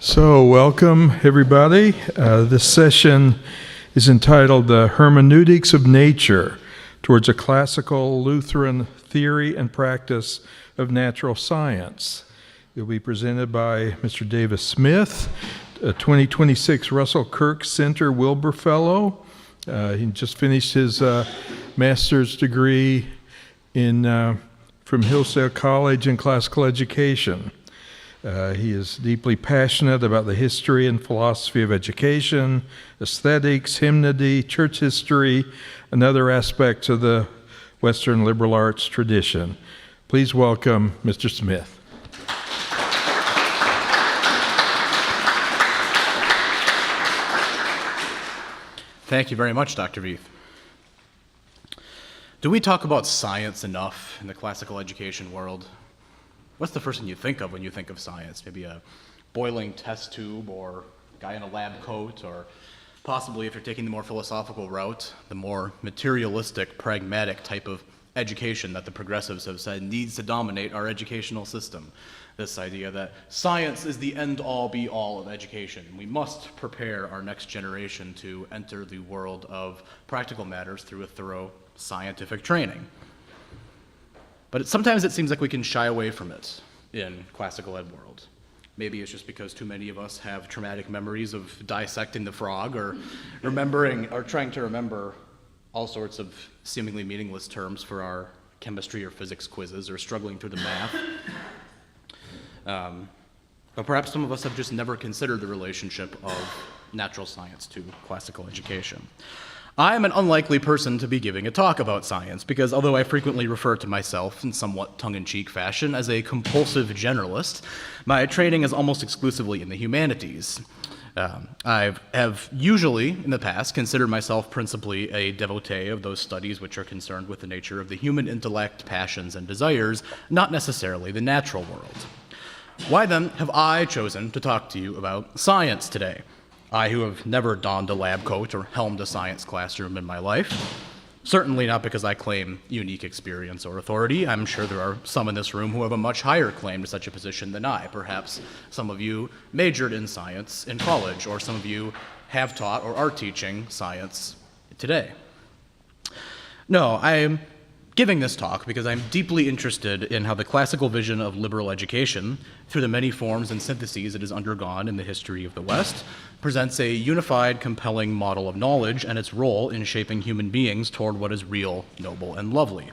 So, welcome everybody. This session is entitled The Hermeneutics of Nature Towards a Classical Lutheran Theory and Practice of Natural Science. It will be presented by Mr. Davis Smith, a 2026 Russell Kirk Center Wilbur Fellow. He just finished his master's degree from Hillsdale College in Classical Education. He is deeply passionate about the history and philosophy of education, aesthetics, hymnody, church history, and other aspects of the Western liberal arts tradition. Please welcome Mr. Smith. Thank you very much, Dr. Veith. Do we talk about science enough in the classical education world? What's the first thing you think of when you think of science? Maybe a boiling test tube or a guy in a lab coat, or possibly, if you're taking the more philosophical route, the more materialistic, pragmatic type of education that the progressives have said needs to dominate our educational system. This idea that science is the end-all, be-all of education. We must prepare our next generation to enter the world of practical matters through a thorough scientific training. But sometimes it seems like we can shy away from it in classical ed world. Maybe it's just because too many of us have traumatic memories of dissecting the frog, or trying to remember all sorts of seemingly meaningless terms for our chemistry or physics quizzes, or struggling through the math. But perhaps some of us have just never considered the relationship of natural science to classical education. I am an unlikely person to be giving a talk about science, because although I frequently refer to myself in somewhat tongue-in-cheek fashion as a compulsive generalist, my training is almost exclusively in the humanities. I have usually, in the past, considered myself principally a devotee of those studies which are concerned with the nature of the human intellect, passions, and desires, not necessarily the natural world. Why then have I chosen to talk to you about science today? I, who have never donned a lab coat or helmed a science classroom in my life. Certainly not because I claim unique experience or authority. I'm sure there are some in this room who have a much higher claim to such a position than I. Perhaps some of you majored in science in college, or some of you have taught or are teaching science today. No, I'm giving this talk because I'm deeply interested in how the classical vision of liberal education, through the many forms and syntheses it has undergone in the history of the West, presents a unified, compelling model of knowledge and its role in shaping human beings toward what is real, noble, and lovely.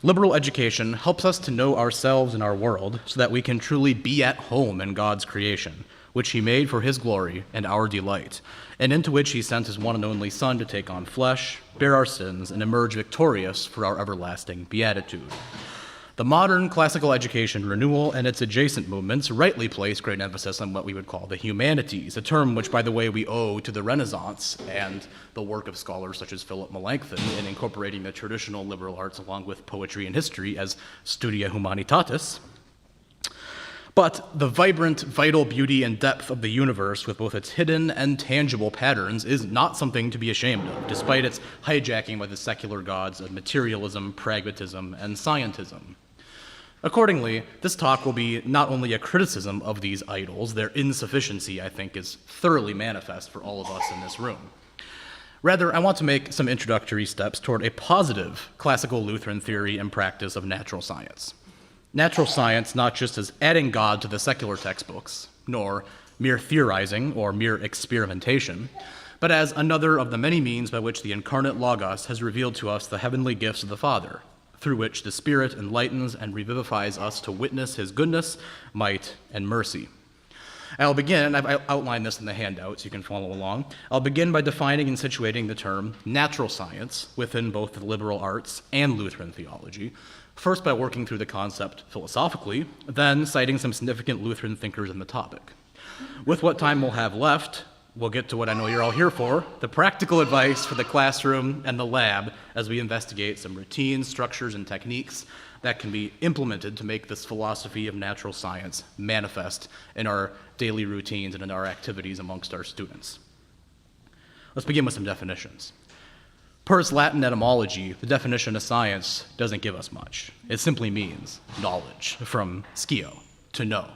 Liberal education helps us to know ourselves and our world so that we can truly be at home in God's creation, which he made for his glory and our delight, and into which he sent his one and only Son to take on flesh, bear our sins, and emerge victorious for our everlasting beatitude. The modern classical education renewal and its adjacent movements rightly place great emphasis on what we would call the humanities, a term which, by the way, we owe to the Renaissance and the work of scholars such as Philip Melanchthon in incorporating the traditional liberal arts along with poetry and history as studia humanitatis. But the vibrant, vital beauty and depth of the universe, with both its hidden and tangible patterns, is not something to be ashamed of, despite its hijacking by the secular gods of materialism, pragmatism, and scientism. Accordingly, this talk will be not only a criticism of these idols, their insufficiency, I think, is thoroughly manifest for all of us in this room. Rather, I want to make some introductory steps toward a positive classical Lutheran theory and practice of natural science. Natural science not just as adding God to the secular textbooks, nor mere theorizing or mere experimentation, but as another of the many means by which the incarnate Logos has revealed to us the heavenly gifts of the Father, through which the Spirit enlightens and revivifies us to witness his goodness, might, and mercy. I'll begin, and I've outlined this in the handout so you can follow along. I'll begin by defining and situating the term natural science within both the liberal arts and Lutheran theology, first by working through the concept philosophically, then citing some significant Lutheran thinkers in the topic. With what time we'll have left, we'll get to what I know you're all here for, the practical advice for the classroom and the lab as we investigate some routines, structures, and techniques that can be implemented to make this philosophy of natural science manifest in our daily routines and in our activities amongst our students. Let's begin with some definitions. Per its Latin etymology, the definition of science doesn't give us much. It simply means knowledge, from scio, to know.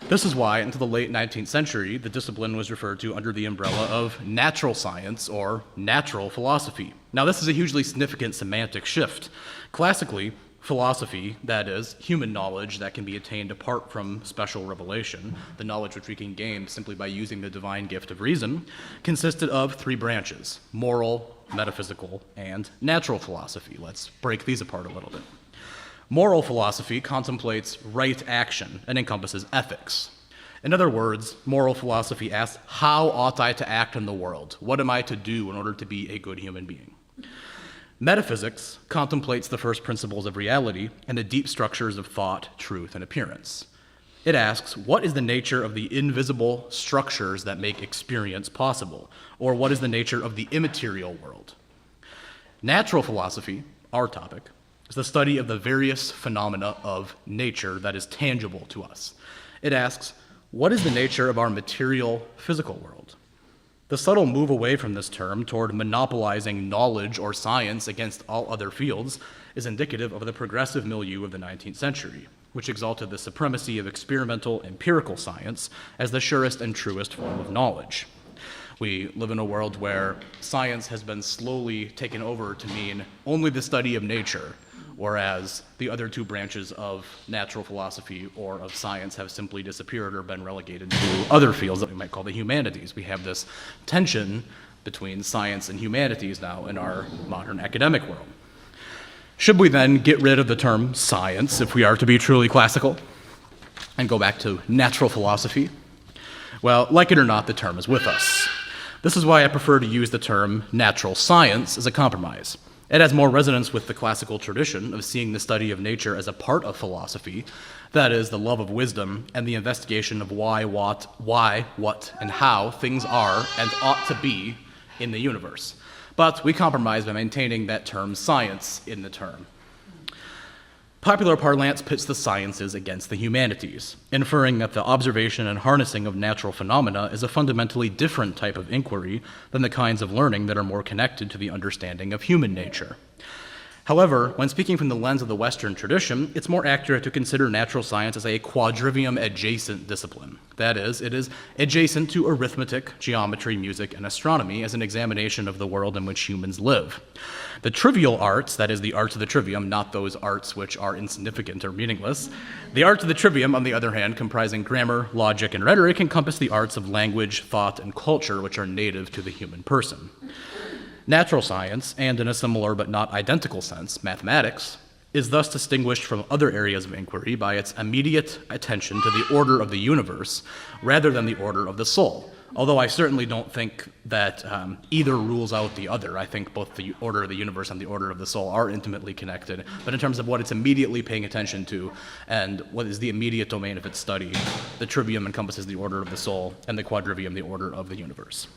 This is why, until the late 19th century, the discipline was referred to under the umbrella of natural science or natural philosophy. Now, this is a hugely significant semantic shift. Classically, philosophy, that is, human knowledge that can be attained apart from special revelation, the knowledge which we can gain simply by using the divine gift of reason, consisted of three branches: moral, metaphysical, and natural philosophy. Let's break these apart a little bit. Moral philosophy contemplates right action and encompasses ethics. In other words, moral philosophy asks, how ought I to act in the world? What am I to do in order to be a good human being? Metaphysics contemplates the first principles of reality and the deep structures of thought, truth, and appearance. It asks, what is the nature of the invisible structures that make experience possible? Or what is the nature of the immaterial world? Natural philosophy, our topic, is the study of the various phenomena of nature that is tangible to us. It asks, what is the nature of our material, physical world? The subtle move away from this term toward monopolizing knowledge or science against all other fields is indicative of the progressive milieu of the 19th century, which exalted the supremacy of experimental empirical science as the surest and truest form of knowledge. We live in a world where science has been slowly taken over to mean only the study of nature, whereas the other two branches of natural philosophy or of science have simply disappeared or been relegated to other fields that we might call the humanities. We have this tension between science and humanities now in our modern academic world. Should we then get rid of the term science if we are to be truly classical and go back to natural philosophy? Well, like it or not, the term is with us. This is why I prefer to use the term natural science as a compromise. It has more resonance with the classical tradition of seeing the study of nature as a part of philosophy, that is, the love of wisdom and the investigation of why, what, and how things are and ought to be in the universe. But we compromise by maintaining that term science in the term. Popular parlance pits the sciences against the humanities, inferring that the observation and harnessing of natural phenomena is a fundamentally different type of inquiry than the kinds of learning that are more connected to the understanding of human nature. However, when speaking from the lens of the Western tradition, it's more accurate to consider natural science as a quadrivium adjacent discipline. That is, it is adjacent to arithmetic, geometry, music, and astronomy as an examination of the world in which humans live. The trivial arts, that is, the arts of the trivium, not those arts which are insignificant or meaningless, the arts of the trivium, on the other hand, comprising grammar, logic, and rhetoric, encompass the arts of language, thought, and culture which are native to the human person. Natural science, and in a similar but not identical sense, mathematics, is thus distinguished from other areas of inquiry by its immediate attention to the order of the universe rather than the order of the soul. Although I certainly don't think that either rules out the other. I think both the order of the universe and the order of the soul are intimately connected. But in terms of what it's immediately paying attention to and what is the immediate domain of its study, the trivium encompasses the order of the soul and the quadrivium the order of the universe.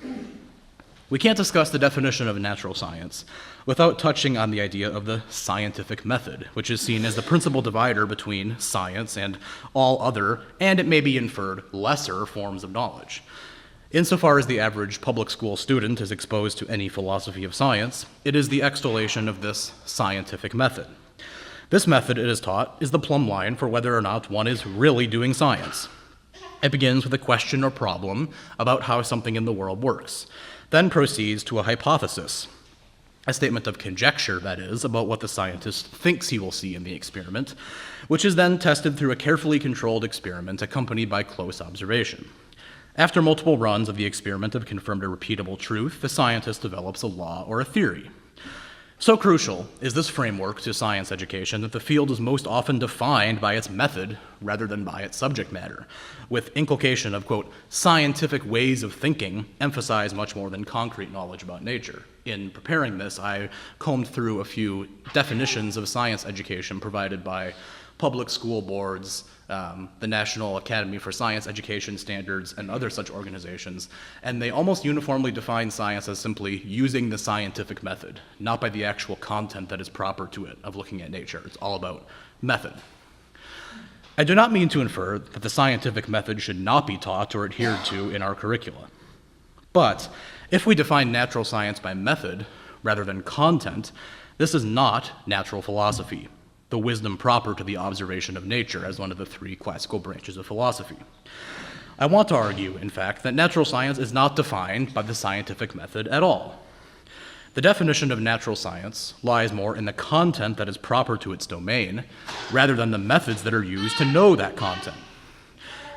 We can't discuss the definition of natural science without touching on the idea of the scientific method, which is seen as the principal divider between science and all other, and it may be inferred, lesser forms of knowledge. Insofar as the average public school student is exposed to any philosophy of science, it is the extolation of this scientific method. This method, it is taught, is the plumb line for whether or not one is really doing science. It begins with a question or problem about how something in the world works, then proceeds to a hypothesis, a statement of conjecture, that is, about what the scientist thinks he will see in the experiment, which is then tested through a carefully controlled experiment accompanied by close observation. After multiple runs of the experiment have confirmed a repeatable truth, the scientist develops a law or a theory. So crucial is this framework to science education that the field is most often defined by its method rather than by its subject matter, with inculcation of, quote, scientific ways of thinking emphasize much more than concrete knowledge about nature. In preparing this, I combed through a few definitions of science education provided by public school boards, the National Academy for Science Education Standards, and other such organizations, and they almost uniformly define science as simply using the scientific method, not by the actual content that is proper to it of looking at nature. It's all about method. I do not mean to infer that the scientific method should not be taught or adhered to in our curricula. But if we define natural science by method rather than content, this is not natural philosophy. the wisdom proper to the observation of nature as one of the three classical branches of philosophy. I want to argue, in fact, that natural science is not defined by the scientific method at all. The definition of natural science lies more in the content that is proper to its domain, rather than the methods that are used to know that content.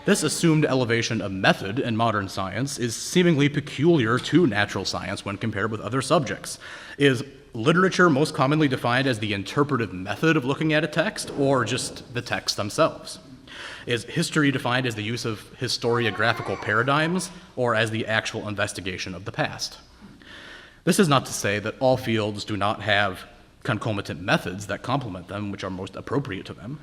This assumed elevation of method in modern science is seemingly peculiar to natural science when compared with other subjects. Is literature most commonly defined as the interpretive method of looking at a text, or just the texts themselves? Is history defined as the use of historiographical paradigms, or as the actual investigation of the past? This is not to say that all fields do not have concomitant methods that complement them, which are most appropriate to them.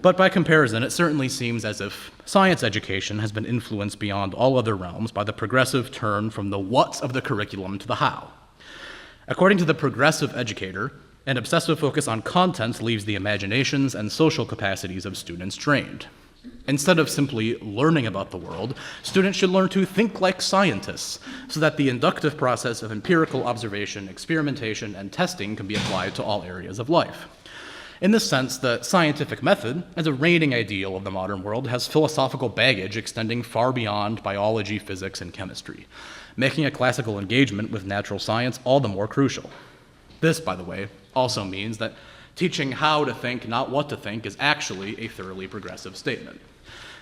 But by comparison, it certainly seems as if science education has been influenced beyond all other realms by the progressive turn from the what's of the curriculum to the how. According to the progressive educator, an obsessive focus on content leaves the imaginations and social capacities of students drained. Instead of simply learning about the world, students should learn to think like scientists, so that the inductive process of empirical observation, experimentation, and testing can be applied to all areas of life. In this sense, the scientific method, as a reigning ideal of the modern world, has philosophical baggage extending far beyond biology, physics, and chemistry, making a classical engagement with natural science all the more crucial. This, by the way, also means that teaching how to think, not what to think, is actually a thoroughly progressive statement.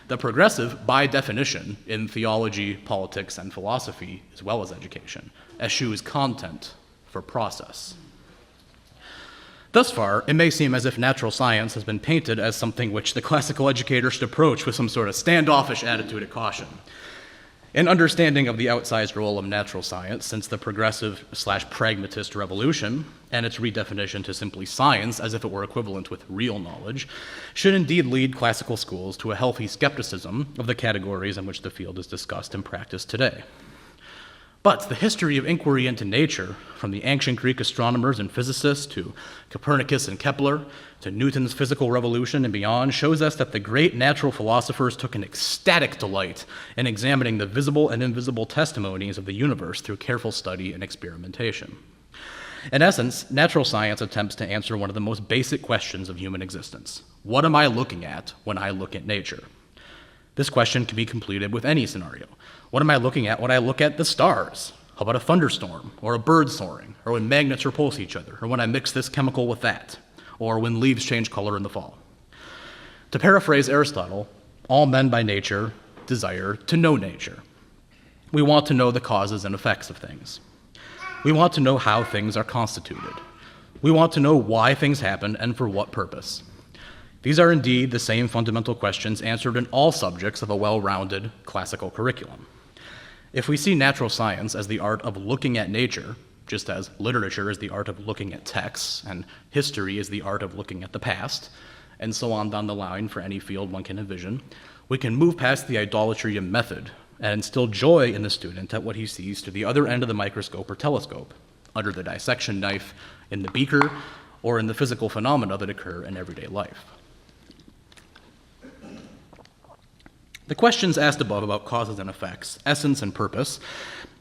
The progressive, by definition, in theology, politics, and philosophy, as well as education, eschews content for process. Thus far, it may seem as if natural science has been painted as something which the classical educator should approach with some sort of standoffish attitude of caution. An understanding of the outsized role of natural science since the progressive/pragmatist revolution and its redefinition to simply science as if it were equivalent with real knowledge should indeed lead classical schools to a healthy skepticism of the categories in which the field is discussed and practiced today. But the history of inquiry into nature, from the ancient Greek astronomers and physicists to Copernicus and Kepler, to Newton's physical revolution and beyond, shows us that the great natural philosophers took an ecstatic delight in examining the visible and invisible testimonies of the universe through careful study and experimentation. In essence, natural science attempts to answer one of the most basic questions of human existence. What am I looking at when I look at nature? This question can be completed with any scenario. What am I looking at when I look at the stars? How about a thunderstorm, or a bird soaring, or when magnets repulse each other, or when I mix this chemical with that, or when leaves change color in the fall? To paraphrase Aristotle, all men by nature desire to know nature. We want to know the causes and effects of things. We want to know how things are constituted. We want to know why things happen and for what purpose. These are indeed the same fundamental questions answered in all subjects of a well-rounded classical curriculum. If we see natural science as the art of looking at nature, just as literature is the art of looking at texts, and history is the art of looking at the past, and so on down the line for any field one can envision, we can move past the idolatry of method and instill joy in the student at what he sees to the other end of the microscope or telescope, under the dissection knife, in the beaker, or in the physical phenomena that occur in everyday life. The questions asked above about causes and effects, essence and purpose,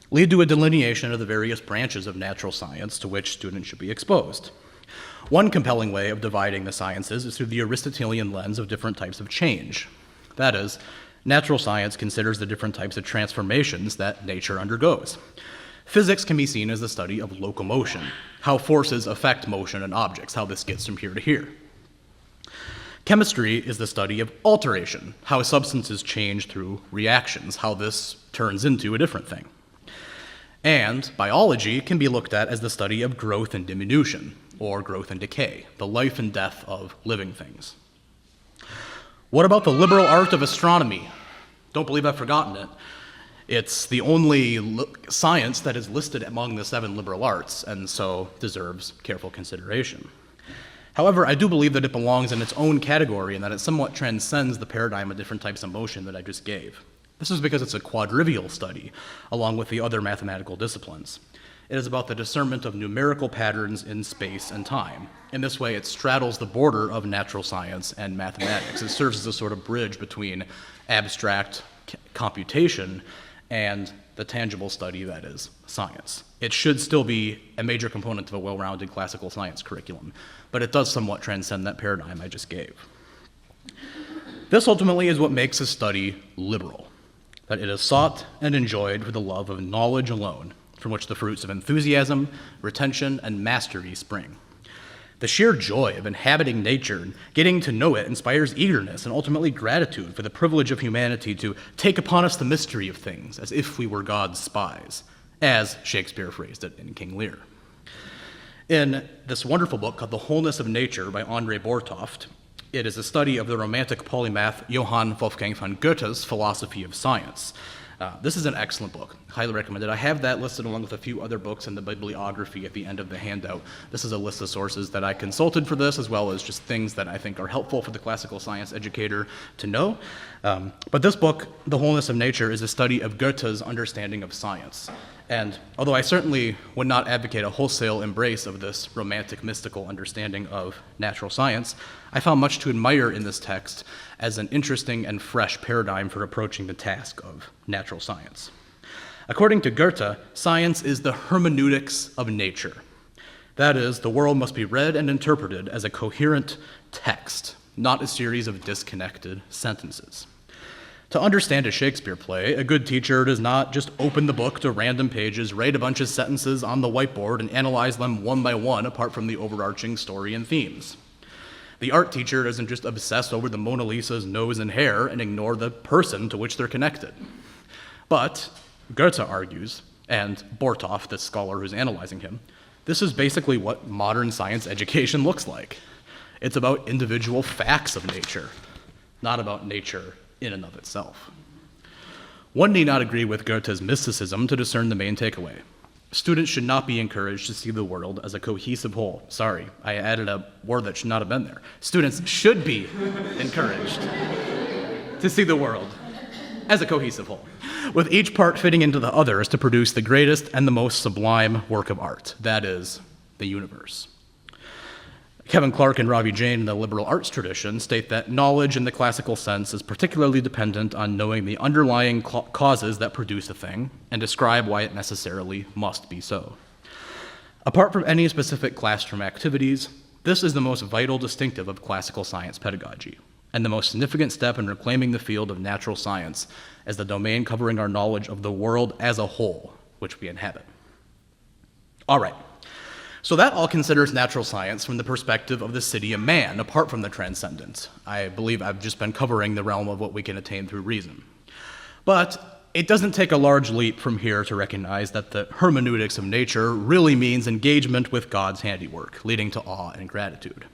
lead to a delineation of the various branches of natural science to which students should be exposed. One compelling way of dividing the sciences is through the Aristotelian lens of different types of change. That is, natural science considers the different types of transformations that nature undergoes. Physics can be seen as the study of locomotion, how forces affect motion in objects, how this gets from here to here. Chemistry is the study of alteration, how substances change through reactions, how this turns into a different thing. And biology can be looked at as the study of growth and diminution, or growth and decay, the life and death of living things. What about the liberal art of astronomy? Don't believe I've forgotten it. It's the only science that is listed among the 7 liberal arts, and so deserves careful consideration. However, I do believe that it belongs in its own category and that it somewhat transcends the paradigm of different types of motion that I just gave. This is because it's a quadrivial study, along with the other mathematical disciplines. It is about the discernment of numerical patterns in space and time. In this way, it straddles the border of natural science and mathematics. It serves as a sort of bridge between abstract computation and the tangible study that is science. It should still be a major component of a well-rounded classical science curriculum, but it does somewhat transcend that paradigm I just gave. This ultimately is what makes a study liberal, that it is sought and enjoyed for the love of knowledge alone, from which the fruits of enthusiasm, retention, and mastery spring. The sheer joy of inhabiting nature and getting to know it inspires eagerness and ultimately gratitude for the privilege of humanity to take upon us the mystery of things as if we were God's spies, as Shakespeare phrased it in King Lear. In this wonderful book called The Wholeness of Nature by André Bortoft, it is a study of the Romantic polymath Johann Wolfgang von Goethe's philosophy of science. This is an excellent book, highly recommended. I have that listed along with a few other books in the bibliography at the end of the handout. This is a list of sources that I consulted for this, as well as just things that I think are helpful for the classical science educator to know. But this book, The Wholeness of Nature, is a study of Goethe's understanding of science. And although I certainly would not advocate a wholesale embrace of this romantic, mystical understanding of natural science, I found much to admire in this text as an interesting and fresh paradigm for approaching the task of natural science. According to Goethe, science is the hermeneutics of nature. That is, the world must be read and interpreted as a coherent text, not a series of disconnected sentences. To understand a Shakespeare play, a good teacher does not just open the book to random pages, write a bunch of sentences on the whiteboard, and analyze them one by one apart from the overarching story and themes. The art teacher doesn't just obsess over the Mona Lisa's nose and hair and ignore the person to which they're connected. But, Goethe argues, and Bortoft, the scholar who's analyzing him, this is basically what modern science education looks like. It's about individual facts of nature, not about nature in and of itself. One need not agree with Goethe's mysticism to discern the main takeaway. Students should not be encouraged to see the world as a cohesive whole. Sorry, I added a word that should not have been there. Students should be encouraged to see the world as a cohesive whole, with each part fitting into the others to produce the greatest and the most sublime work of art, that is, the universe. Kevin Clark and Ravi Jain in the liberal arts tradition state that knowledge in the classical sense is particularly dependent on knowing the underlying causes that produce a thing and describe why it necessarily must be so. Apart from any specific classroom activities, this is the most vital distinctive of classical science pedagogy, and the most significant step in reclaiming the field of natural science as the domain covering our knowledge of the world as a whole, which we inhabit. All right. So that all considers natural science from the perspective of the city of man, apart from the transcendent. I believe I've just been covering the realm of what we can attain through reason. But it doesn't take a large leap from here to recognize that the hermeneutics of nature really means engagement with God's handiwork, leading to awe and gratitude.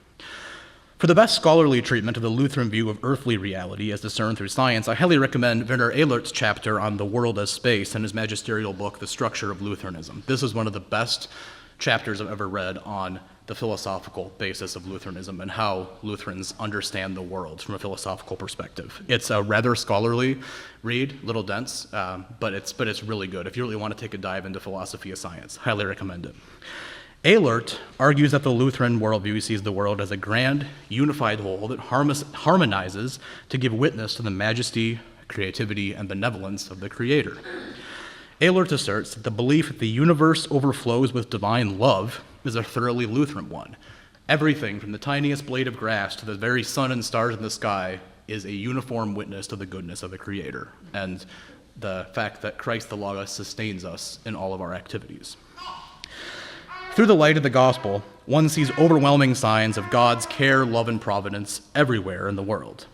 For the best scholarly treatment of the Lutheran view of earthly reality as discerned through science, I highly recommend Werner Ehlert's chapter on the world as space in his magisterial book, The Structure of Lutheranism. This is one of the best chapters I've ever read on the philosophical basis of Lutheranism and how Lutherans understand the world from a philosophical perspective. It's a rather scholarly read, a little dense, but it's really good. If you really want to take a dive into philosophy of science, highly recommend it. Ehlert argues that the Lutheran worldview sees the world as a grand, unified whole that harmonizes to give witness to the majesty, creativity, and benevolence of the Creator. Ehlert asserts that the belief that the universe overflows with divine love is a thoroughly Lutheran one. Everything from the tiniest blade of grass to the very sun and stars in the sky is a uniform witness to the goodness of the Creator and the fact that Christ the Logos sustains us in all of our activities. Through the light of the gospel, one sees overwhelming signs of God's care, love, and providence everywhere in the world.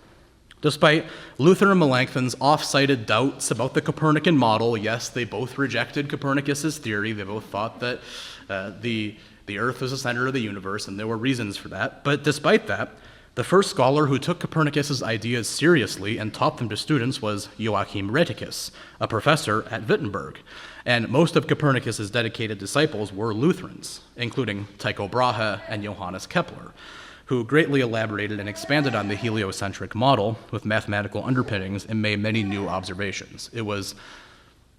Despite Luther and Melanchthon's off-cited doubts about the Copernican model, yes, they both rejected Copernicus's theory. They both thought that the Earth was the center of the universe, and there were reasons for that. But despite that, the first scholar who took Copernicus's ideas seriously and taught them to students was Joachim Rheticus, a professor at Wittenberg. And most of Copernicus's dedicated disciples were Lutherans, including Tycho Brahe and Johannes Kepler, who greatly elaborated and expanded on the heliocentric model with mathematical underpinnings and made many new observations. It was,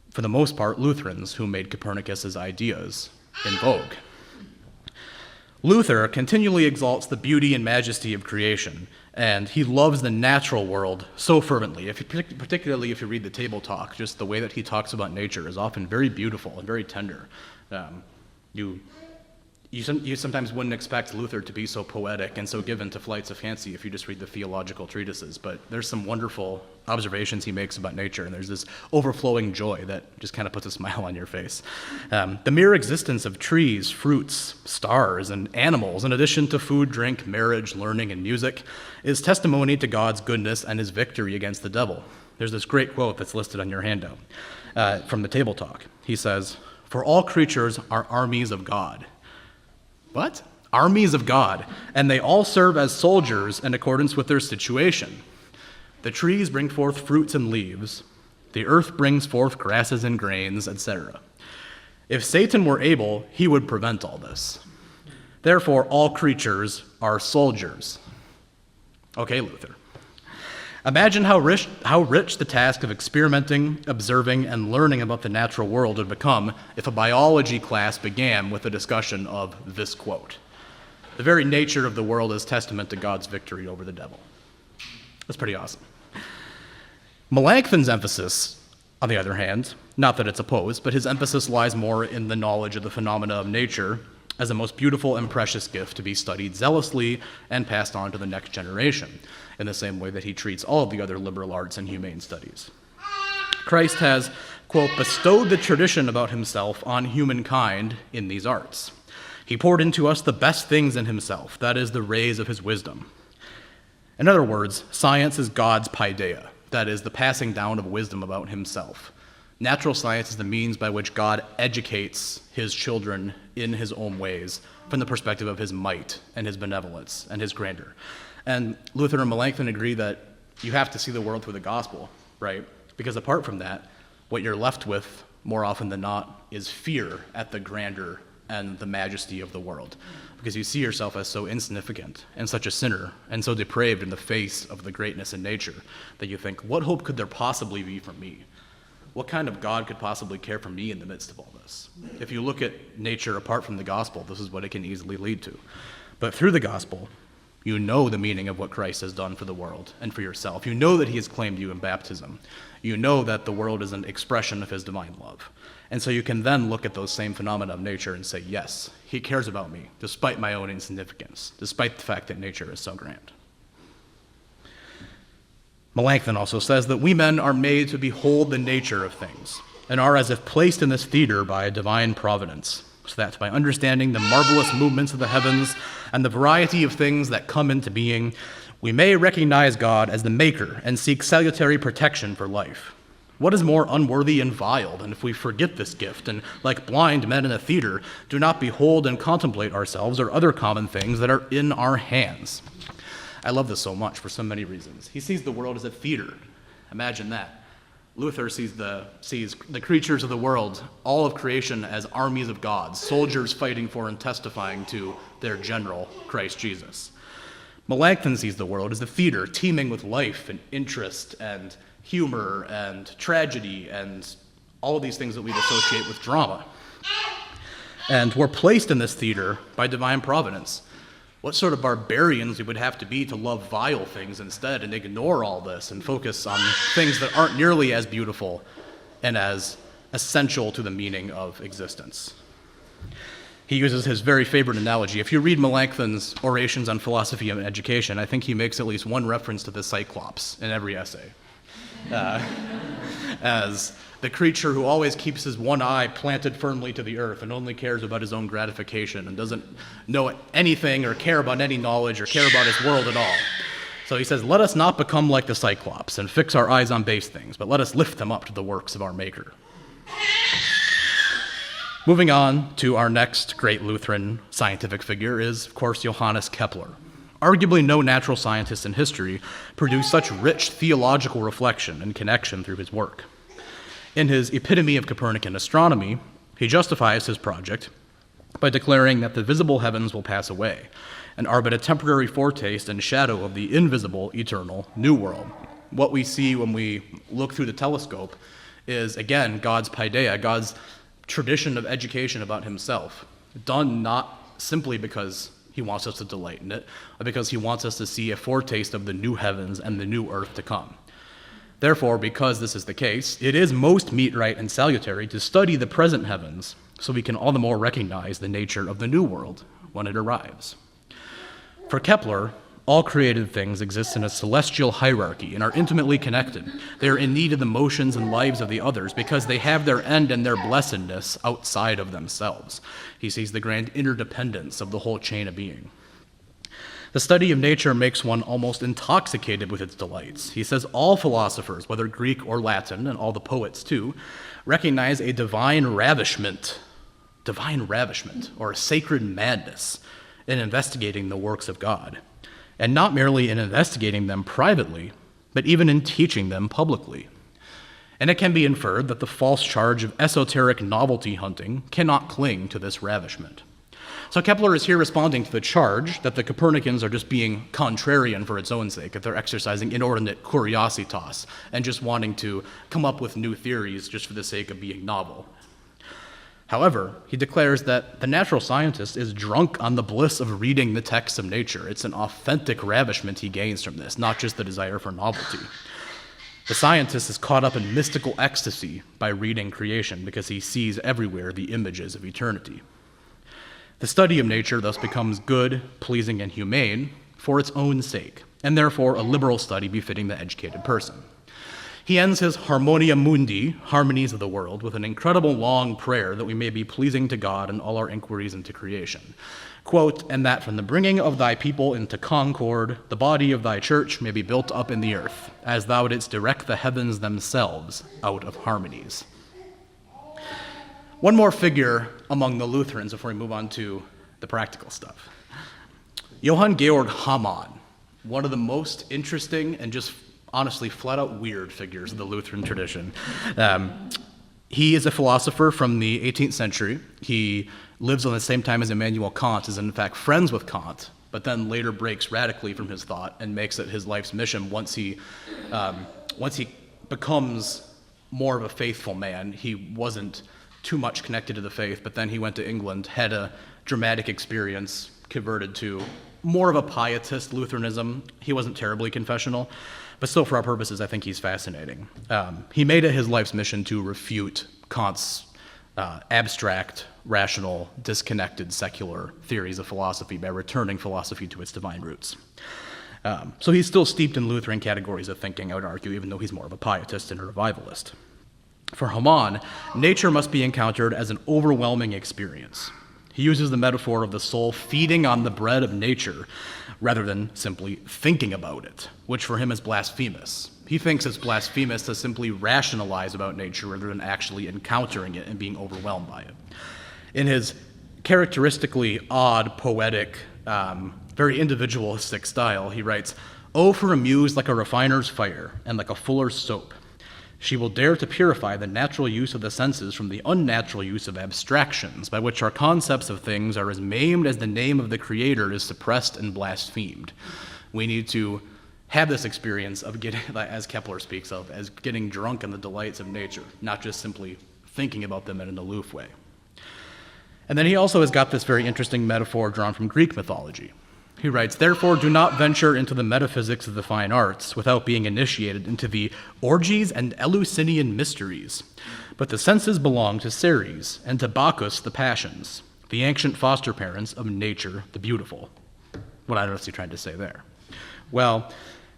for the most part, Lutherans who made Copernicus's ideas in vogue. Luther continually exalts the beauty and majesty of creation, and he loves the natural world so fervently. Particularly if you read the Table Talk, just the way that he talks about nature is often very beautiful and very tender. You sometimes wouldn't expect Luther to be so poetic and so given to flights of fancy if you just read the theological treatises, but there's some wonderful observations he makes about nature, and there's this overflowing joy that just kind of puts a smile on your face. The mere existence of trees, fruits, stars, and animals, in addition to food, drink, marriage, learning, and music, is testimony to God's goodness and his victory against the devil. There's this great quote that's listed on your handout from the Table Talk. He says, "For all creatures are armies of God." What? Armies of God, and they all serve as soldiers in accordance with their situation. The trees bring forth fruits and leaves, the earth brings forth grasses and grains, etc. If Satan were able, he would prevent all this. Therefore, all creatures are soldiers. Okay, Luther. Imagine how rich the task of experimenting, observing, and learning about the natural world would become if a biology class began with a discussion of this quote. The very nature of the world is testament to God's victory over the devil. That's pretty awesome. Melanchthon's emphasis, on the other hand, not that it's opposed, but his emphasis lies more in the knowledge of the phenomena of nature as a most beautiful and precious gift to be studied zealously and passed on to the next generation, in the same way that he treats all of the other liberal arts and humane studies. Christ has, quote, bestowed the tradition about himself on humankind in these arts. He poured into us the best things in himself, that is, the rays of his wisdom. In other words, science is God's paideia, that is, the passing down of wisdom about himself. Natural science is the means by which God educates his children in his own ways from the perspective of his might and his benevolence and his grandeur. And Luther and Melanchthon agree that you have to see the world through the gospel, right? Because apart from that, what you're left with, more often than not, is fear at the grandeur and the majesty of the world. Because you see yourself as so insignificant and such a sinner and so depraved in the face of the greatness in nature that you think, what hope could there possibly be for me? What kind of God could possibly care for me in the midst of all this? If you look at nature apart from the gospel, this is what it can easily lead to. But through the gospel, you know the meaning of what Christ has done for the world and for yourself. You know that he has claimed you in baptism. You know that the world is an expression of his divine love. And so you can then look at those same phenomena of nature and say, yes, he cares about me, despite my own insignificance, despite the fact that nature is so grand. Melanchthon also says that we men are made to behold the nature of things and are as if placed in this theater by a divine providence, so that by understanding the marvelous movements of the heavens and the variety of things that come into being, we may recognize God as the maker and seek salutary protection for life. What is more unworthy and vile than if we forget this gift and, like blind men in a theater, do not behold and contemplate ourselves or other common things that are in our hands? I love this so much for so many reasons. He sees the world as a theater. Imagine that. Luther sees the creatures of the world, all of creation, as armies of gods, soldiers fighting for and testifying to their general, Christ Jesus. Melanchthon sees the world as a theater teeming with life and interest and humor and tragedy and all of these things that we'd associate with drama. And we're placed in this theater by divine providence. What sort of barbarians we would have to be to love vile things instead and ignore all this and focus on things that aren't nearly as beautiful and as essential to the meaning of existence. He uses his very favorite analogy. If you read Melanchthon's orations on philosophy and education, I think he makes at least one reference to the Cyclops in every essay. As the creature who always keeps his one eye planted firmly to the earth and only cares about his own gratification and doesn't know anything or care about any knowledge or care about his world at all. So he says, let us not become like the Cyclops and fix our eyes on base things, but let us lift them up to the works of our Maker. Moving on to our next great Lutheran scientific figure is, of course, Johannes Kepler. Arguably no natural scientist in history produced such rich theological reflection and connection through his work. In his Epitome of Copernican Astronomy, he justifies his project by declaring that the visible heavens will pass away and are but a temporary foretaste and shadow of the invisible, eternal, new world. What we see when we look through the telescope is, again, God's paideia, God's tradition of education about himself, done not simply because he wants us to delight in it, but because he wants us to see a foretaste of the new heavens and the new earth to come. Therefore, because this is the case, it is most meet, right, and salutary to study the present heavens, so we can all the more recognize the nature of the new world when it arrives. For Kepler, all created things exist in a celestial hierarchy and are intimately connected. They are in need of the motions and lives of the others because they have their end and their blessedness outside of themselves. He sees the grand interdependence of the whole chain of being. The study of nature makes one almost intoxicated with its delights. He says all philosophers, whether Greek or Latin, and all the poets too, recognize a divine ravishment, or a sacred madness in investigating the works of God, and not merely in investigating them privately, but even in teaching them publicly. And it can be inferred that the false charge of esoteric novelty hunting cannot cling to this ravishment. So Kepler is here responding to the charge that the Copernicans are just being contrarian for its own sake, that they're exercising inordinate curiositas and just wanting to come up with new theories just for the sake of being novel. However, he declares that the natural scientist is drunk on the bliss of reading the texts of nature. It's an authentic ravishment he gains from this, not just the desire for novelty. The scientist is caught up in mystical ecstasy by reading creation because he sees everywhere the images of eternity. The study of nature thus becomes good, pleasing, and humane for its own sake, and therefore a liberal study befitting the educated person. He ends his Harmonia Mundi, Harmonies of the World, with an incredible long prayer that we may be pleasing to God in all our inquiries into creation. Quote, "And that from the bringing of thy people into concord, the body of thy church may be built up in the earth, as thou didst direct the heavens themselves out of harmonies." One more figure among the Lutherans before we move on to the practical stuff. Johann Georg Hamann, one of the most interesting and just honestly flat-out weird figures of the Lutheran tradition. He is a philosopher from the 18th century. He lives on the same time as Immanuel Kant, is in fact friends with Kant, but then later breaks radically from his thought and makes it his life's mission once he becomes more of a faithful man. He wasn't too much connected to the faith, but then he went to England, had a dramatic experience, converted to more of a pietist Lutheranism. He wasn't terribly confessional, but still for our purposes, I think he's fascinating. He made it his life's mission to refute Kant's abstract, rational, disconnected, secular theories of philosophy by returning philosophy to its divine roots. So he's still steeped in Lutheran categories of thinking, I would argue, even though he's more of a pietist and a revivalist. For Hamann, nature must be encountered as an overwhelming experience. He uses the metaphor of the soul feeding on the bread of nature rather than simply thinking about it, which for him is blasphemous. He thinks it's blasphemous to simply rationalize about nature rather than actually encountering it and being overwhelmed by it. In his characteristically odd, poetic, very individualistic style, he writes, "Oh, for a muse like a refiner's fire and like a fuller's soap. She will dare to purify the natural use of the senses from the unnatural use of abstractions, by which our concepts of things are as maimed as the name of the Creator is suppressed and blasphemed." We need to have this experience of getting, as Kepler speaks of, as getting drunk in the delights of nature, not just simply thinking about them in an aloof way. And then he also has got this very interesting metaphor drawn from Greek mythology. He writes, "Therefore do not venture into the metaphysics of the fine arts without being initiated into the orgies and Eleusinian mysteries. But the senses belong to Ceres and to Bacchus the passions, the ancient foster parents of nature the beautiful." What I don't know what he's trying to say there. Well,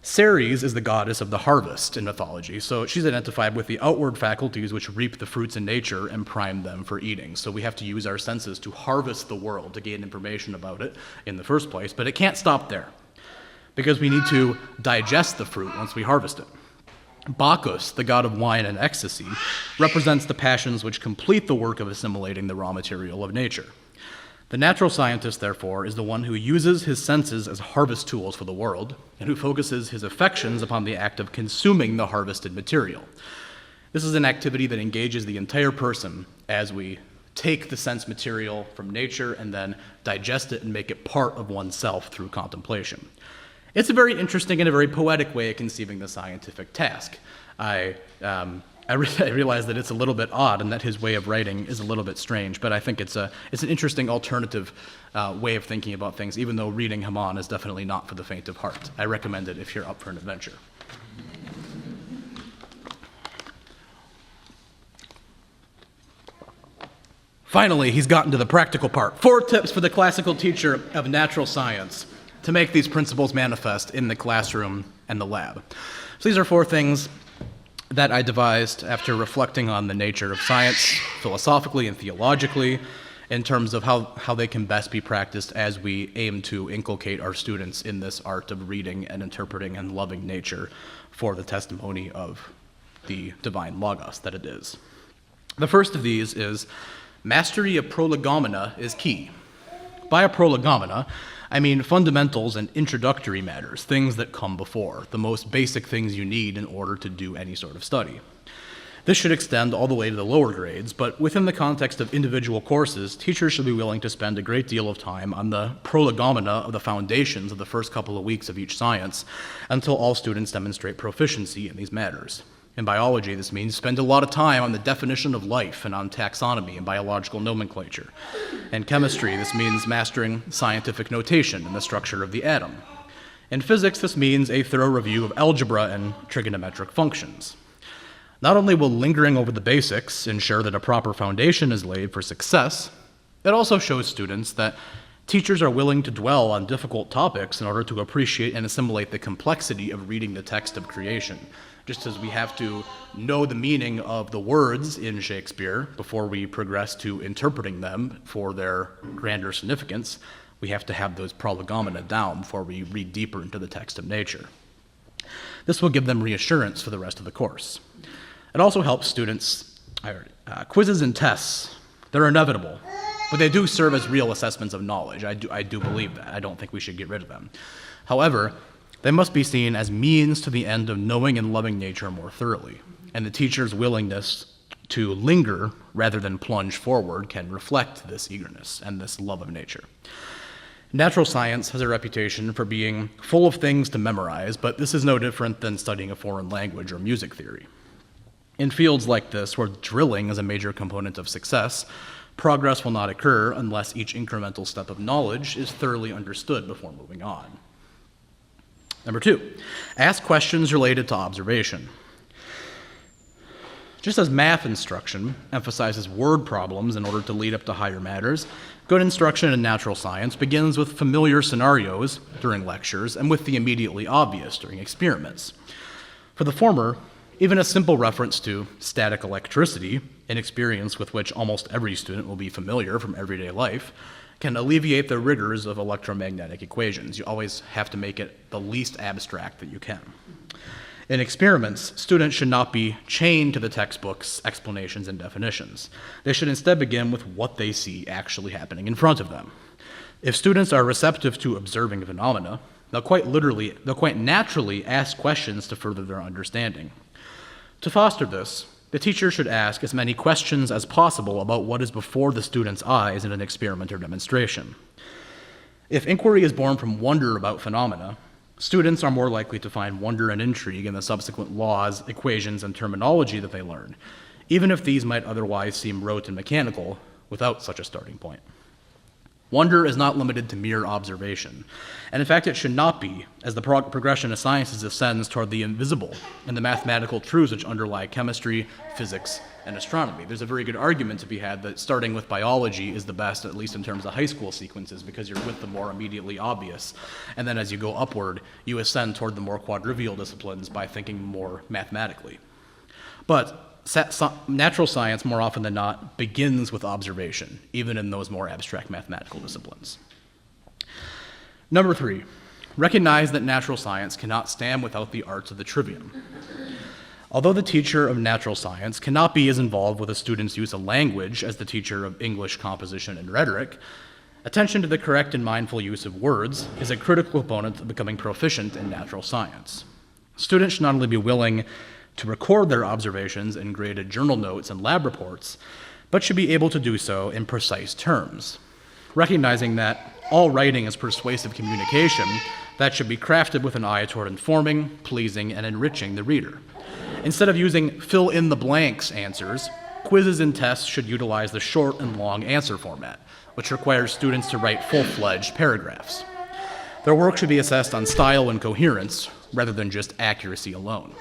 Ceres is the goddess of the harvest in mythology, so she's identified with the outward faculties which reap the fruits in nature and prime them for eating. So we have to use our senses to harvest the world to gain information about it in the first place, but it can't stop there, because we need to digest the fruit once we harvest it. Bacchus, the god of wine and ecstasy, represents the passions which complete the work of assimilating the raw material of nature. The natural scientist, therefore, is the one who uses his senses as harvest tools for the world, and who focuses his affections upon the act of consuming the harvested material. This is an activity that engages the entire person as we take the sense material from nature and then digest it and make it part of oneself through contemplation. It's a very interesting and a very poetic way of conceiving the scientific task. I I realize that it's a little bit odd and that his way of writing is a little bit strange, but I think it's an interesting alternative way of thinking about things, even though reading Hamann is definitely not for the faint of heart. I recommend it if you're up for an adventure. Finally, he's gotten to the practical part. 4 tips for the classical teacher of natural science to make these principles manifest in the classroom and the lab. So these are 4 things that I devised after reflecting on the nature of science philosophically and theologically in terms of how they can best be practiced as we aim to inculcate our students in this art of reading and interpreting and loving nature for the testimony of the divine logos that it is. The first of these is mastery of prolegomena is key. By a prolegomena, I mean fundamentals and introductory matters, things that come before, the most basic things you need in order to do any sort of study. This should extend all the way to the lower grades, but within the context of individual courses, teachers should be willing to spend a great deal of time on the prolegomena of the foundations of the first couple of weeks of each science until all students demonstrate proficiency in these matters. In biology, this means spend a lot of time on the definition of life and on taxonomy and biological nomenclature. In chemistry, this means mastering scientific notation and the structure of the atom. In physics, this means a thorough review of algebra and trigonometric functions. Not only will lingering over the basics ensure that a proper foundation is laid for success, it also shows students that teachers are willing to dwell on difficult topics in order to appreciate and assimilate the complexity of reading the text of creation. Just as we have to know the meaning of the words in Shakespeare before we progress to interpreting them for their grander significance, we have to have those prolegomena down before we read deeper into the text of nature. This will give them reassurance for the rest of the course. It also helps students, quizzes and tests, they're inevitable, but they do serve as real assessments of knowledge. I do believe that. I don't think we should get rid of them. However, they must be seen as means to the end of knowing and loving nature more thoroughly, and the teacher's willingness to linger rather than plunge forward can reflect this eagerness and this love of nature. Natural science has a reputation for being full of things to memorize, but this is no different than studying a foreign language or music theory. In fields like this, where drilling is a major component of success, progress will not occur unless each incremental step of knowledge is thoroughly understood before moving on. Number 2, ask questions related to observation. Just as math instruction emphasizes word problems in order to lead up to higher matters, good instruction in natural science begins with familiar scenarios during lectures and with the immediately obvious during experiments. For the former, even a simple reference to static electricity, an experience with which almost every student will be familiar from everyday life, can alleviate the rigors of electromagnetic equations. You always have to make it the least abstract that you can. In experiments, students should not be chained to the textbook's explanations and definitions. They should instead begin with what they see actually happening in front of them. If students are receptive to observing phenomena, they'll quite naturally ask questions to further their understanding. To foster this, the teacher should ask as many questions as possible about what is before the student's eyes in an experiment or demonstration. If inquiry is born from wonder about phenomena, students are more likely to find wonder and intrigue in the subsequent laws, equations, and terminology that they learn, even if these might otherwise seem rote and mechanical without such a starting point. Wonder is not limited to mere observation, and in fact it should not be, as the progression of sciences ascends toward the invisible and the mathematical truths which underlie chemistry, physics, and astronomy. There's a very good argument to be had that starting with biology is the best, at least in terms of high school sequences, because you're with the more immediately obvious, and then as you go upward, you ascend toward the more quadrivial disciplines by thinking more mathematically. But natural science, more often than not, begins with observation, even in those more abstract mathematical disciplines. Number 3, recognize that natural science cannot stand without the arts of the trivium. Although the teacher of natural science cannot be as involved with a student's use of language as the teacher of English composition and rhetoric, attention to the correct and mindful use of words is a critical component of becoming proficient in natural science. Students should not only be willing to record their observations in graded journal notes and lab reports, but should be able to do so in precise terms. Recognizing that all writing is persuasive communication, that should be crafted with an eye toward informing, pleasing, and enriching the reader. Instead of using fill-in-the-blanks answers, quizzes and tests should utilize the short and long answer format, which requires students to write full-fledged paragraphs. Their work should be assessed on style and coherence, rather than just accuracy alone.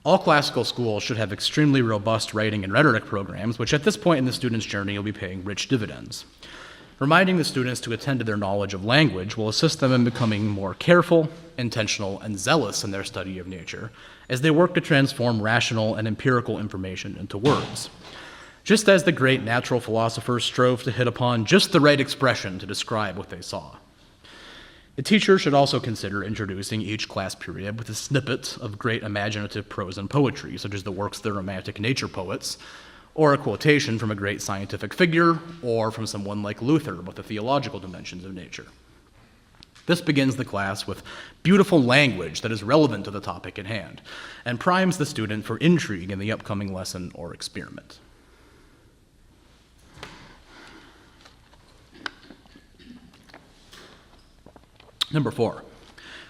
All classical schools should have extremely robust writing and rhetoric programs, which at this point in the student's journey will be paying rich dividends. Reminding the students to attend to their knowledge of language will assist them in becoming more careful, intentional, and zealous in their study of nature as they work to transform rational and empirical information into words. Just as the great natural philosophers strove to hit upon just the right expression to describe what they saw. The teacher should also consider introducing each class period with a snippet of great imaginative prose and poetry, such as the works of the Romantic nature poets, or a quotation from a great scientific figure, or from someone like Luther about the theological dimensions of nature. This begins the class with beautiful language that is relevant to the topic at hand, and primes the student for intrigue in the upcoming lesson or experiment. Number 4,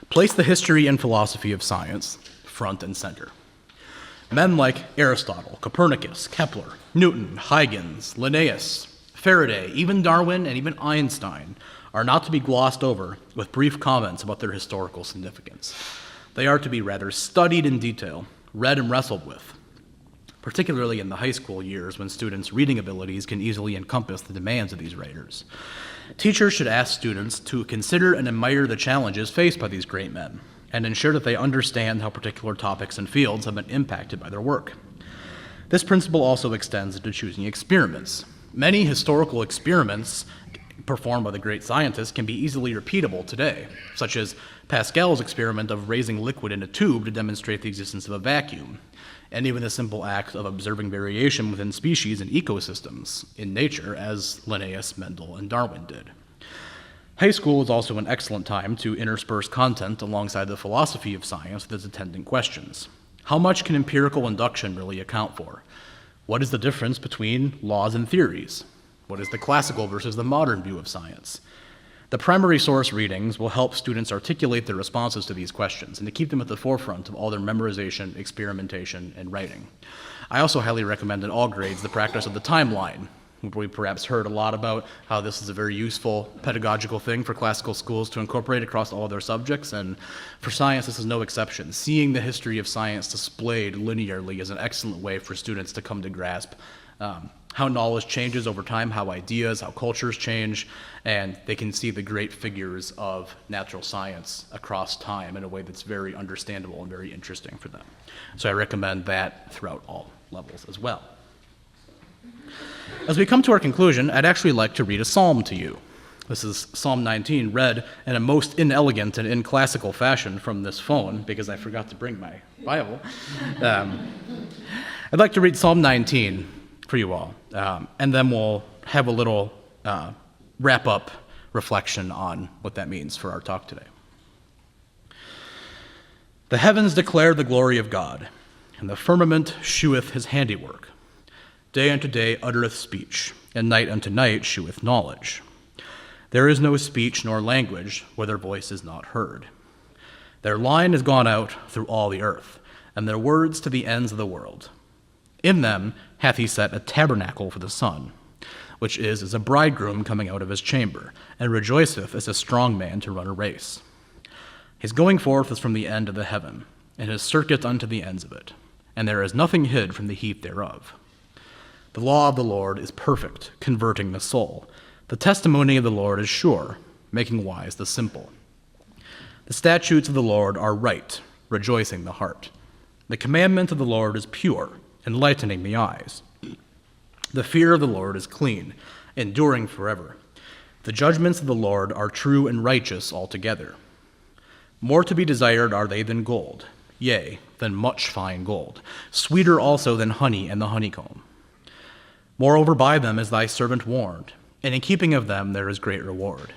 place the history and philosophy of science front and center. Men like Aristotle, Copernicus, Kepler, Newton, Huygens, Linnaeus, Faraday, even Darwin, and even Einstein are not to be glossed over with brief comments about their historical significance. They are to be rather studied in detail, read and wrestled with, particularly in the high school years when students' reading abilities can easily encompass the demands of these writers. Teachers should ask students to consider and admire the challenges faced by these great men, and ensure that they understand how particular topics and fields have been impacted by their work. This principle also extends into choosing experiments. Many historical experiments performed by the great scientists can be easily repeatable today, such as Pascal's experiment of raising liquid in a tube to demonstrate the existence of a vacuum, and even the simple act of observing variation within species and ecosystems in nature, as Linnaeus, Mendel, and Darwin did. High school is also an excellent time to intersperse content alongside the philosophy of science with its attendant questions. How much can empirical induction really account for? What is the difference between laws and theories? What is the classical versus the modern view of science? The primary source readings will help students articulate their responses to these questions and to keep them at the forefront of all their memorization, experimentation, and writing. I also highly recommend in all grades the practice of the timeline. We've perhaps heard a lot about how this is a very useful pedagogical thing for classical schools to incorporate across all of their subjects, and for science this is no exception. Seeing the history of science displayed linearly is an excellent way for students to come to grasp how knowledge changes over time, how ideas, how cultures change, and they can see the great figures of natural science across time in a way that's very understandable and very interesting for them. So I recommend that throughout all levels as well. As we come to our conclusion, I'd actually like to read a psalm to you. This is Psalm 19, read in a most inelegant and inclassical fashion from this phone, because I forgot to bring my Bible. I'd like to read Psalm 19 for you all, and then we'll have a little wrap-up reflection on what that means for our talk today. The heavens declare the glory of God, and the firmament sheweth his handiwork. Day unto day uttereth speech, and night unto night sheweth knowledge. There is no speech nor language where their voice is not heard. Their line is gone out through all the earth, and their words to the ends of the world. In them hath he set a tabernacle for the sun, which is as a bridegroom coming out of his chamber, and rejoiceth as a strong man to run a race. His going forth is from the end of the heaven, and his circuit unto the ends of it, and there is nothing hid from the heat thereof. The law of the Lord is perfect, converting the soul. The testimony of the Lord is sure, making wise the simple. The statutes of the Lord are right, rejoicing the heart. The commandment of the Lord is pure, enlightening the eyes. The fear of the Lord is clean, enduring forever. The judgments of the Lord are true and righteous altogether. More to be desired are they than gold, yea, than much fine gold, sweeter also than honey and the honeycomb. Moreover, by them is thy servant warned, and in keeping of them there is great reward.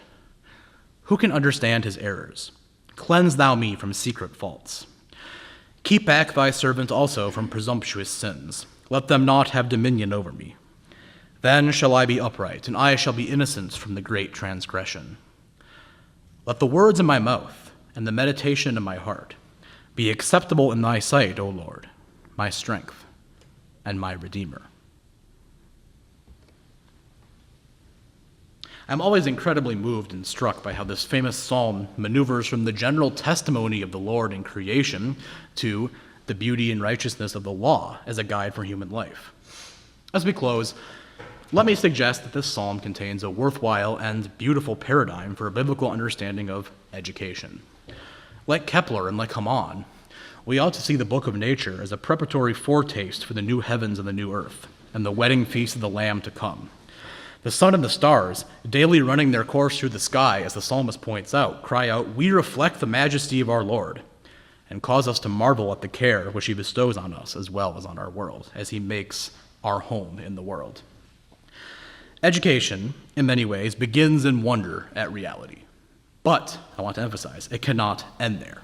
Who can understand his errors? Cleanse thou me from secret faults. Keep back thy servant also from presumptuous sins. Let them not have dominion over me. Then shall I be upright, and I shall be innocent from the great transgression. Let the words of my mouth and the meditation of my heart be acceptable in thy sight, O Lord, my strength, and my Redeemer. I'm always incredibly moved and struck by how this famous psalm maneuvers from the general testimony of the Lord in creation to the beauty and righteousness of the law as a guide for human life. As we close, let me suggest that this psalm contains a worthwhile and beautiful paradigm for a biblical understanding of education. Like Kepler and like Hamann, we ought to see the book of nature as a preparatory foretaste for the new heavens and the new earth, and the wedding feast of the Lamb to come. The sun and the stars, daily running their course through the sky, as the psalmist points out, cry out, "We reflect the majesty of our Lord," and cause us to marvel at the care which he bestows on us as well as on our world, as he makes our home in the world. Education, in many ways, begins in wonder at reality. But, I want to emphasize, it cannot end there.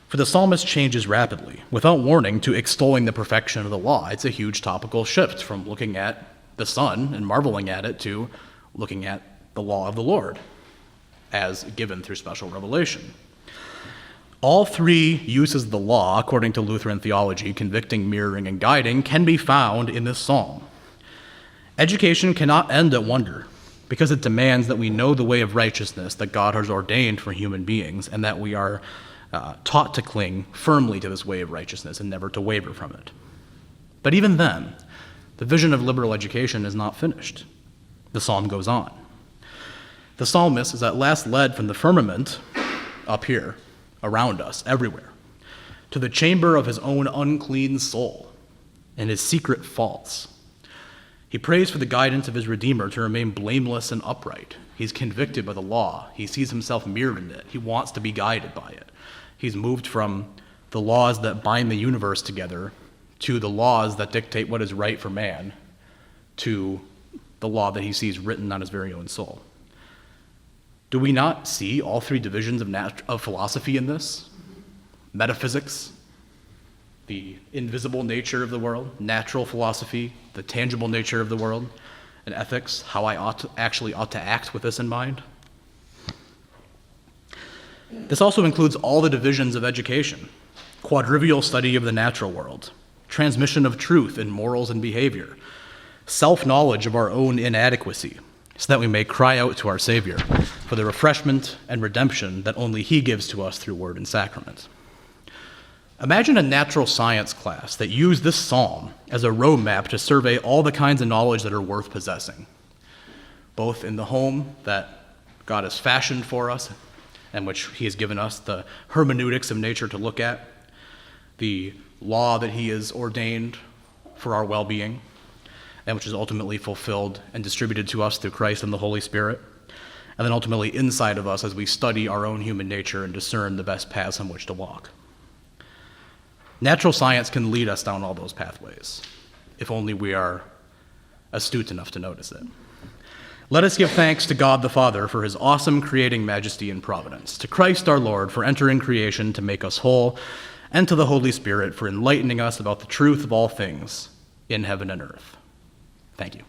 For the psalmist changes rapidly, without warning, to extolling the perfection of the law. It's a huge topical shift from looking at the sun and marveling at it to looking at the law of the Lord as given through special revelation. All three uses of the law, according to Lutheran theology, convicting, mirroring, and guiding, can be found in this psalm. Education cannot end at wonder, because it demands that we know the way of righteousness that God has ordained for human beings, and that we are taught to cling firmly to this way of righteousness and never to waver from it. But even then, the vision of liberal education is not finished. The psalm goes on. The psalmist is at last led from the firmament, up here, around us, everywhere, to the chamber of his own unclean soul and his secret faults. He prays for the guidance of his Redeemer to remain blameless and upright. He's convicted by the law. He sees himself mirrored in it. He wants to be guided by it. He's moved from the laws that bind the universe together to the laws that dictate what is right for man, to the law that he sees written on his very own soul. Do we not see all three divisions of philosophy in this? Metaphysics, the invisible nature of the world; natural philosophy, the tangible nature of the world; and ethics, how I ought to act with this in mind. This also includes all the divisions of education: quadrivial study of the natural world, transmission of truth in morals and behavior, self-knowledge of our own inadequacy, so that we may cry out to our Savior for the refreshment and redemption that only he gives to us through word and sacrament. Imagine a natural science class that used this psalm as a roadmap to survey all the kinds of knowledge that are worth possessing, both in the home that God has fashioned for us and which he has given us the hermeneutics of nature to look at, the law that he has ordained for our well-being, and which is ultimately fulfilled and distributed to us through Christ and the Holy Spirit, and then ultimately inside of us as we study our own human nature and discern the best paths on which to walk. Natural science can lead us down all those pathways, if only we are astute enough to notice it. Let us give thanks to God the Father for his awesome creating majesty and providence, to Christ our Lord for entering creation to make us whole, and to the Holy Spirit for enlightening us about the truth of all things in heaven and earth. Thank you.